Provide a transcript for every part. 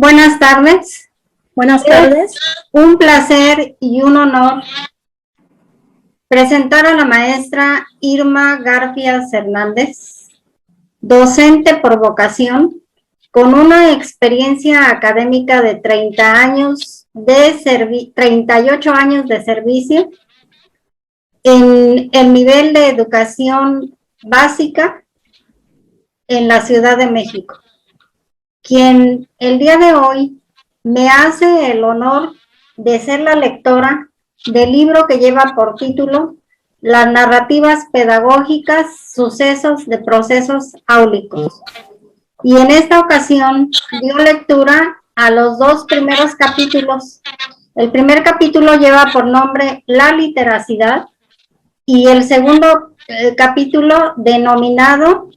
Buenas tardes. Buenas tardes. Es un placer y un honor presentar a la maestra Irma García Hernández, docente por vocación, con una experiencia académica de 38 años de servicio en el nivel de educación básica en la Ciudad de México, quien el día de hoy me hace el honor de ser la lectora del libro que lleva por título Las narrativas pedagógicas, sucesos de procesos áulicos. Y en esta ocasión dio lectura a los dos primeros capítulos. El primer capítulo lleva por nombre La literacidad y el segundo capítulo denominado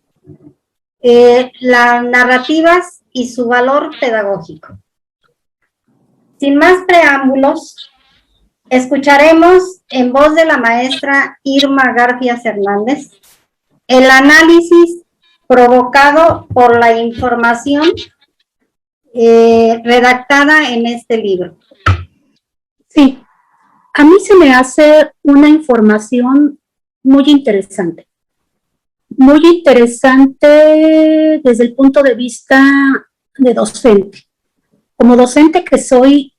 Las narrativas y su valor pedagógico. Sin más preámbulos, escucharemos en voz de la maestra Irma García Hernández el análisis provocado por la información redactada en este libro. Sí, a mí se me hace una información muy interesante desde el punto de vista de docente. Como docente que soy,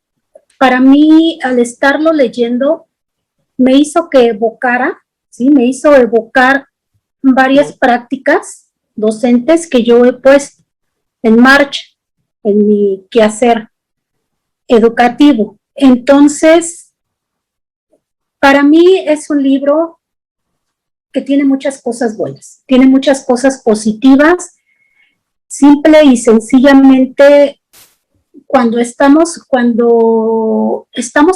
para mí, al estarlo leyendo, me hizo evocar varias prácticas docentes que yo he puesto en marcha en mi quehacer educativo. Entonces, para mí es un libro que tiene muchas cosas buenas, tiene muchas cosas positivas, simple y sencillamente cuando estamos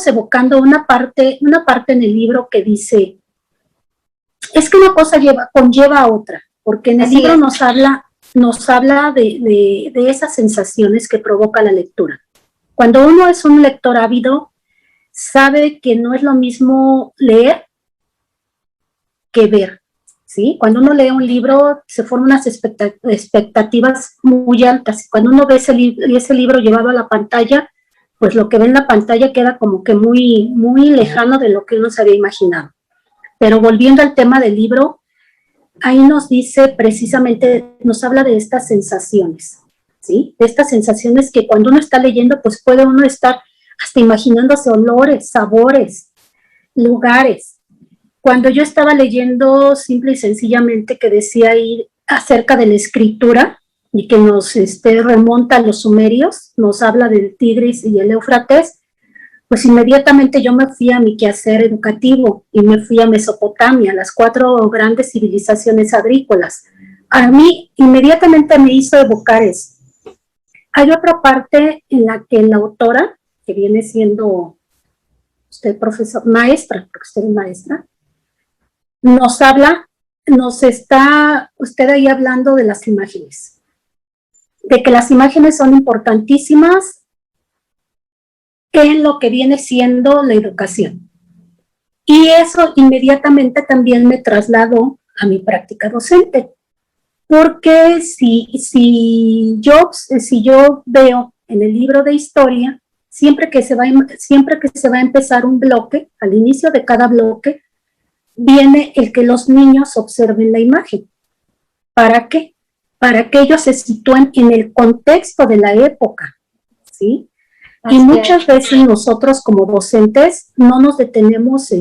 evocando una parte en el libro que dice, es que una cosa conlleva a otra, porque en el libro nos habla de esas sensaciones que provoca la lectura. Cuando uno es un lector ávido, sabe que no es lo mismo leer que ver, ¿sí? Cuando uno lee un libro, se forman unas expectativas muy altas. Cuando uno ve ese libro llevado a la pantalla, pues lo que ve en la pantalla queda como que muy, muy lejano de lo que uno se había imaginado. Pero volviendo al tema del libro, ahí nos dice precisamente, nos habla de estas sensaciones, ¿sí? De estas sensaciones que cuando uno está leyendo, pues puede uno estar hasta imaginándose olores, sabores, lugares. Cuando yo estaba leyendo simple y sencillamente que decía ahí acerca de la escritura y que nos remonta a los sumerios, nos habla del Tigris y el Éufrates, pues inmediatamente yo me fui a mi quehacer educativo y me fui a Mesopotamia, las 4 grandes civilizaciones agrícolas. A mí inmediatamente me hizo evocar eso. Hay otra parte en la que la autora, que viene siendo usted maestra, porque usted es maestra, nos está usted ahí hablando de las imágenes, de que las imágenes son importantísimas en lo que viene siendo la educación. Y eso inmediatamente también me trasladó a mi práctica docente, porque si yo veo en el libro de historia, siempre que se va a empezar un bloque, al inicio de cada bloque, viene el que los niños observen la imagen. ¿Para qué? Para que ellos se sitúen en el contexto de la época, ¿sí? Y muchas veces nosotros como docentes no nos detenemos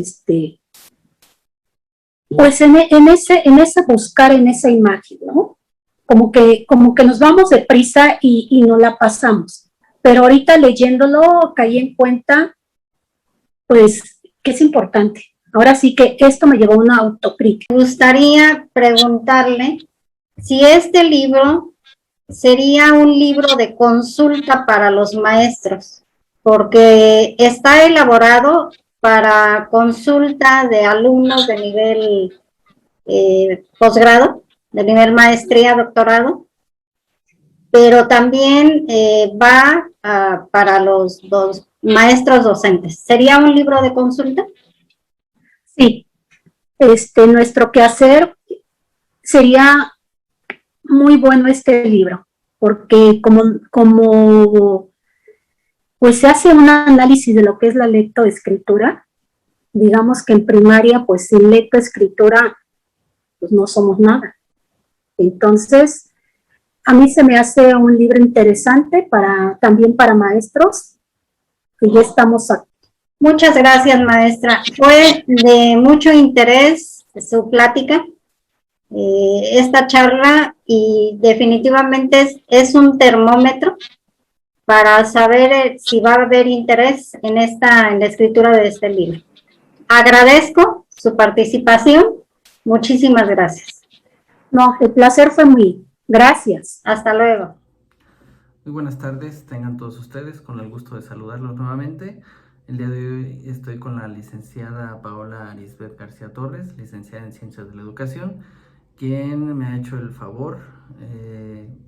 pues en ese buscar en esa imagen, ¿no? Como que nos vamos deprisa y no la pasamos. Pero ahorita leyéndolo caí en cuenta, pues, que es importante. Ahora sí que esto me llevó a una autocrítica. Me gustaría preguntarle si este libro sería un libro de consulta para los maestros, porque está elaborado para consulta de alumnos de nivel posgrado, de nivel maestría, doctorado, pero también va para los maestros docentes. ¿Sería un libro de consulta? Sí. Nuestro quehacer sería muy bueno este libro, porque como pues se hace un análisis de lo que es la lectoescritura. Digamos que en primaria, pues sin lectoescritura, pues no somos nada. Entonces, a mí se me hace un libro interesante también para maestros, que ya estamos aquí. Muchas gracias, maestra. Fue de mucho interés su plática, esta charla, y definitivamente es un termómetro para saber si va a haber interés en la escritura de este libro. Agradezco su participación. Muchísimas gracias. No, el placer fue mío. Gracias. Hasta luego. Muy buenas tardes, tengan todos ustedes, con el gusto de saludarlos nuevamente. El día de hoy estoy con la licenciada Paola Arisbet García Torres, licenciada en Ciencias de la Educación, quien me ha hecho el favor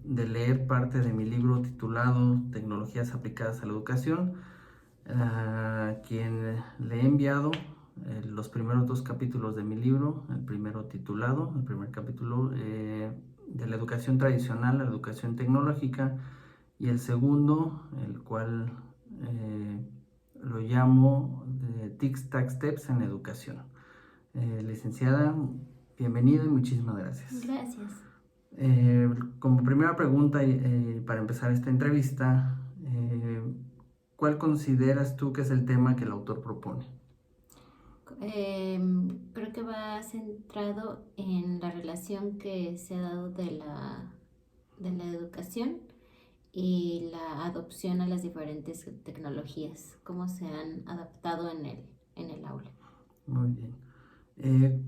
de leer parte de mi libro titulado Tecnologías aplicadas a la educación, a quien le he enviado los primeros 2 capítulos de mi libro, el primero titulado, el primer capítulo de la educación tradicional a la educación tecnológica, y el segundo, el cual lo llamo Tic Tac Steps en la educación. Licenciada, bienvenida y muchísimas gracias. Gracias. Como primera pregunta, para empezar esta entrevista, ¿cuál consideras tú que es el tema que el autor propone? Creo que va centrado en la relación que se ha dado de la educación y la adopción a las diferentes tecnologías, cómo se han adaptado en el aula. Muy bien.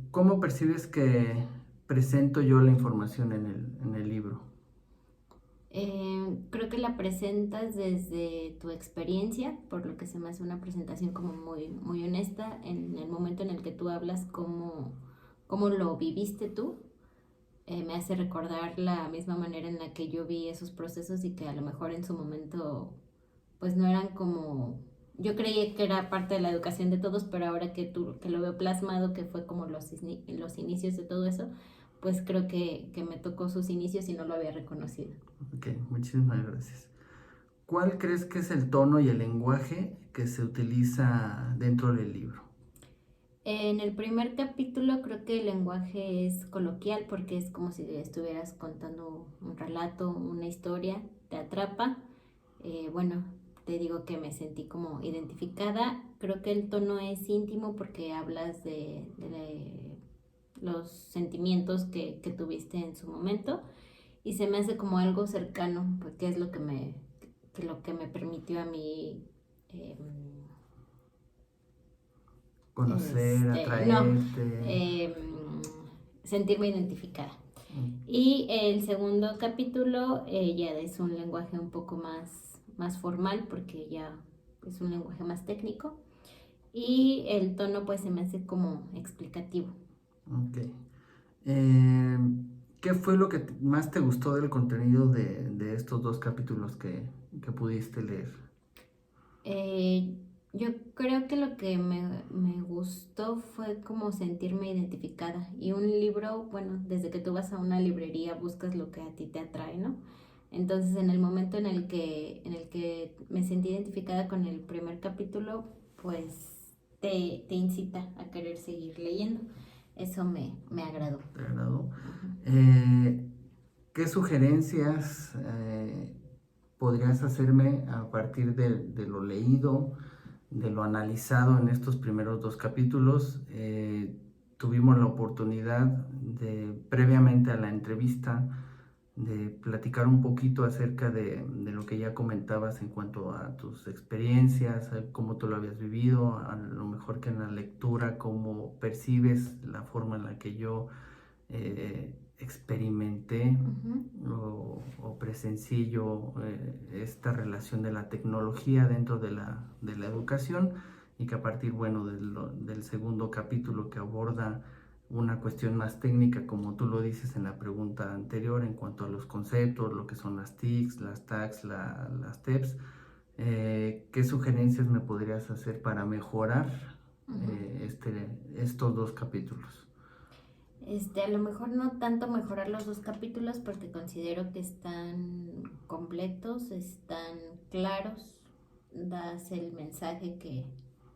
¿Cómo percibes que presento yo la información en el libro? Creo que la presentas desde tu experiencia, por lo que se me hace una presentación como muy, muy honesta en el momento en el que tú hablas, cómo lo viviste tú. Me hace recordar la misma manera en la que yo vi esos procesos y que a lo mejor en su momento pues no eran como... Yo creía que era parte de la educación de todos, pero ahora que lo veo plasmado, que fue como los inicios de todo eso, pues creo que me tocó sus inicios y no lo había reconocido. Ok, muchísimas gracias. ¿Cuál crees que es el tono y el lenguaje que se utiliza dentro del libro? En el primer capítulo creo que el lenguaje es coloquial porque es como si estuvieras contando un relato, una historia, te atrapa. Bueno, te digo que me sentí como identificada. Creo que el tono es íntimo porque hablas de los sentimientos que tuviste en su momento y se me hace como algo cercano porque es lo que me permitió a mí Conocer, atraerte. sentirme identificada. Y el segundo capítulo ya es un lenguaje un poco más formal porque ya es un lenguaje más técnico y el tono pues se me hace como explicativo. Ok. ¿Qué fue lo que más te gustó del contenido de estos 2 capítulos que pudiste leer? Yo creo que lo que me gustó fue como sentirme identificada y un libro, bueno, desde que tú vas a una librería buscas lo que a ti te atrae, ¿no? Entonces en el momento en el que me sentí identificada con el primer capítulo, pues te incita a querer seguir leyendo. Eso me agradó. ¿Te agradó? Uh-huh. ¿Qué sugerencias podrías hacerme a partir de lo leído, de lo analizado en estos primeros 2 capítulos? Tuvimos la oportunidad previamente a la entrevista, de platicar un poquito acerca de lo que ya comentabas en cuanto a tus experiencias, cómo tú lo habías vivido, a lo mejor que en la lectura, cómo percibes la forma en la que yo experimenté o presencié yo esta relación de la tecnología dentro de la educación, y que a partir, bueno, del segundo capítulo, que aborda una cuestión más técnica, como tú lo dices en la pregunta anterior, en cuanto a los conceptos, lo que son las TICs, las TACs, las TEPs, ¿qué sugerencias me podrías hacer para mejorar estos 2 capítulos? A lo mejor no tanto mejorar los 2 capítulos porque considero que están completos, están claros, das el mensaje que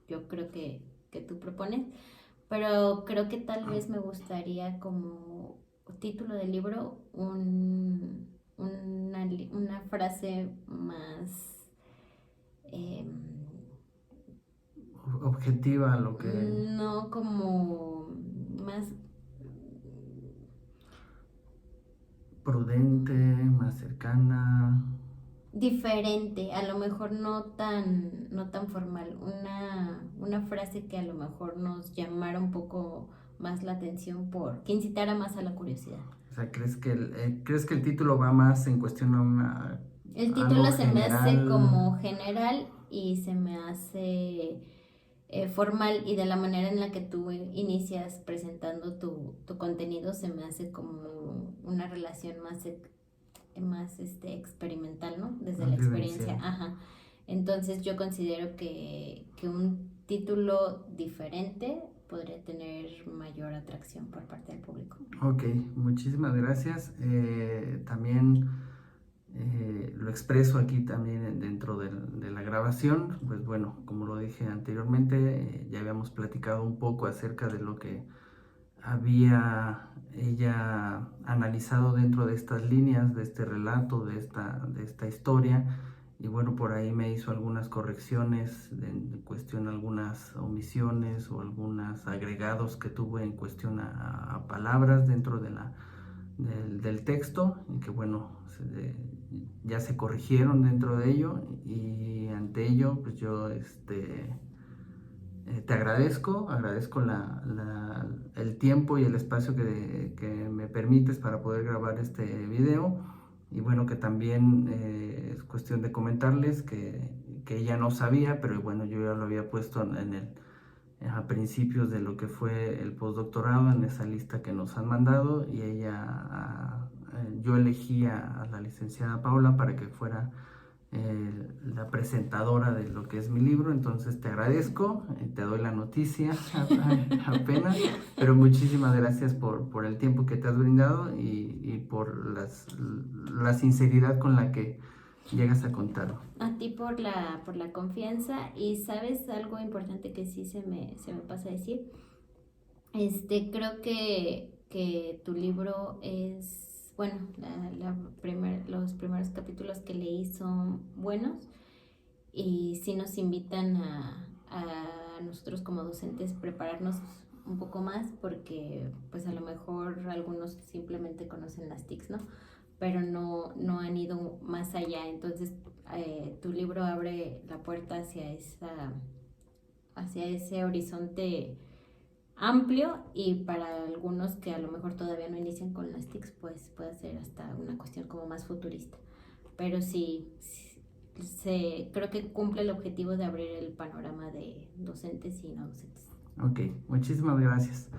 yo creo que tú propones, pero creo que tal vez me gustaría como título del libro una frase más em, Objetiva, lo que no como más prudente, más cercana. diferente, a lo mejor no tan formal, una frase que a lo mejor nos llamara un poco más la atención que incitara más a la curiosidad. O sea, ¿crees que el título va más en cuestión El algo título se me hace general? como general y se me hace formal, y de la manera en la que tú inicias presentando tu contenido se me hace como una relación más experimental, ¿no? Desde Más la experiencia, vivencial. ajá. Entonces yo considero que un título diferente podría tener mayor atracción por parte del público. Ok, muchísimas gracias. También lo expreso aquí también dentro de la grabación. Pues bueno, como lo dije anteriormente, ya habíamos platicado un poco acerca de lo que había ella analizado dentro de estas líneas, de este relato, de esta historia. Y bueno, por ahí me hizo algunas correcciones en cuestión a algunas omisiones o algunos agregados que tuvo en cuestión a palabras dentro del texto, y que bueno, ya se corrigieron dentro de ello, y ante ello pues yo te agradezco el tiempo y el espacio que me permites para poder grabar este video. Y bueno, que también es cuestión de comentarles que ella no sabía, pero bueno, yo ya lo había puesto a principios de lo que fue el postdoctorado en esa lista que nos han mandado, y yo elegí a la licenciada Paula para que fuera la presentadora de lo que es mi libro. Entonces te agradezco, te doy la noticia apenas, pero muchísimas gracias por el tiempo que te has brindado y por la sinceridad con la que llegas a contarlo. A ti por la confianza. Y sabes algo importante que sí se me pasa a decir. Creo que tu libro es, bueno, los primeros capítulos que leí son buenos y sí nos invitan a nosotros como docentes prepararnos un poco más, porque pues a lo mejor algunos simplemente conocen las TICs, ¿no? Pero no han ido más allá. Entonces tu libro abre la puerta hacia ese horizonte amplio, y para algunos que a lo mejor todavía no inician con las TICs, pues puede ser hasta una cuestión como más futurista. Pero sí, creo que cumple el objetivo de abrir el panorama de docentes y no docentes. Ok, muchísimas gracias.